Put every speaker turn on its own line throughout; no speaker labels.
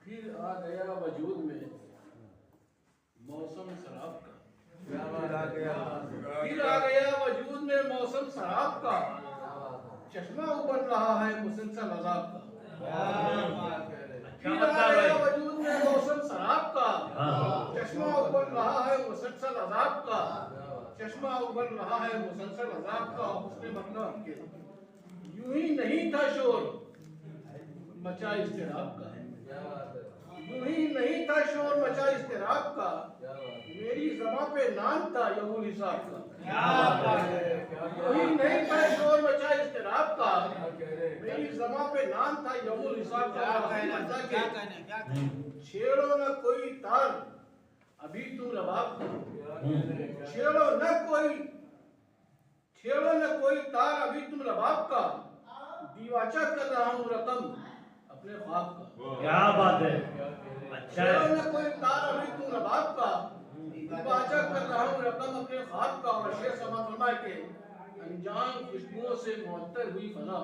फिर आ गया वजूद में मौसम शराब का। फिर आ गया वजूद में मौसम शराब का, चश्मा उबल रहा है मुसलसल अज़ाब का। फिर आ गया वजूद में मौसम शराब का, चश्मा उबल रहा है मुसलसल अज़ाब का। चश्मा उबल रहा है मुसलसल अज़ाब का। उसने मतलब कि यूं ही नहीं था शोर मचा इज़्तिराब का, यूं ही नहीं था शोर मचा इज़्तिराब का। मेरी ज़बां पे नाम था यौमुल हिसाब का। यूं ही नहीं था शोर मचा इज़्तिराब का। मेरी ज़बां पे नाम था यौमुल हिसाब का। छेड़ो न कोई तार अभी तुम रबाब का, छेड़ो न कोई तार अभी तुम रबाब का। दीवाचा कर रहा हूँ रकम अपने ख्वाब का।
क्या बात है, अच्छा है।
छेड़ो न कोई तार अभी तुम रबाब का, दीवाचा कर रहा हूँ रकम अपने ख्वाब का। और शेर समा फरमाए के अनजान खुशबुओं से मुअत्तर हुई फना,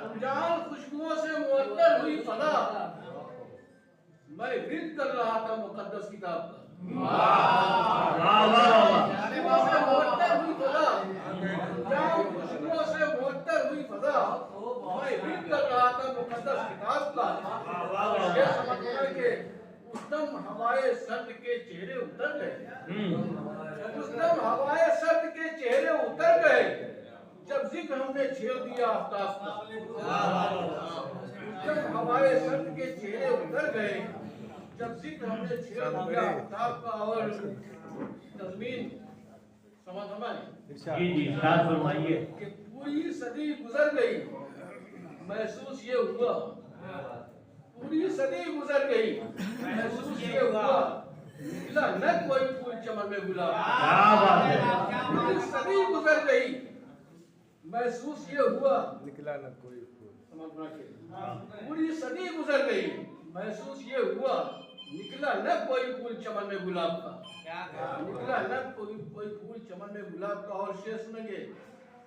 अनजान खुशबुओं से मुअत्तर हुई फना। मैं विर्द कर रहा था मुकद्दस किताब का। मुअत्तर हुई फजा, अनजान खुशबुओं से मुअत्तर हुई फजा। मैं विर्द कर रहा था मुकद्दस किताब का। शेर समझना के उस दम हवाए सर्द के चेहरे उतर गए, उस दम हवाए सर्द के चेहरे उतर गए, जब जिक्र हमने छेड़ दिया आफ्ताब का। उस दम हवाए सर्द के चेहरे उतर गए, जब जिक्र हमने छेड़ दिया आफ्ताब का। और तज़मीन समझ
जी इरशाद फरमाइए
कि पूरी सदी गुजर गई, महसूस ये हुआ, पूरी सदी गुजर गई, महसूस ये हुआ, निकला न कोई फूल चमन में गुलाब।
क्या बात है,
पूरी सदी गुजर गई, महसूस ये हुआ,
निकला न कोई फूल।
समझना के पूरी सदी गुजर गई, महसूस ये हुआ, निकला न कोई फूल चमन में गुलाब का। निकला न कोई फूल चमन में गुलाब का। और शेर सुनेंगे,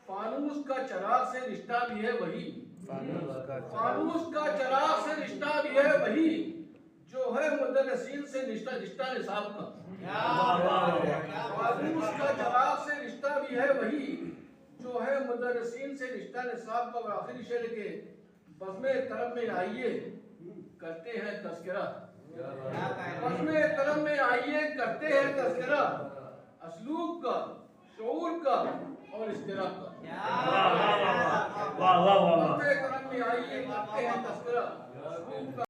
फानूस का चराग से रिश्ता भी है वही, फानूस का चराग से रिश्ता भी है वही, जो है मुदर्रिसीन से रिश्ता निसाब का। फानूस का चराग से रिश्ता भी है वही, जो है मुदर्रिसीन से रिश्ता निसाब का। और आखिरी शेर के बज़्म करम में आइए करते हैं तज़किरा, बज़्म करम में आइए करते हैं तज़किरा, असलूब का, शऊर का और इस्तिराब का।
वाह वाह वाह।
बज़्म करम में आइए करते हैं तज़किरा, असलूब का।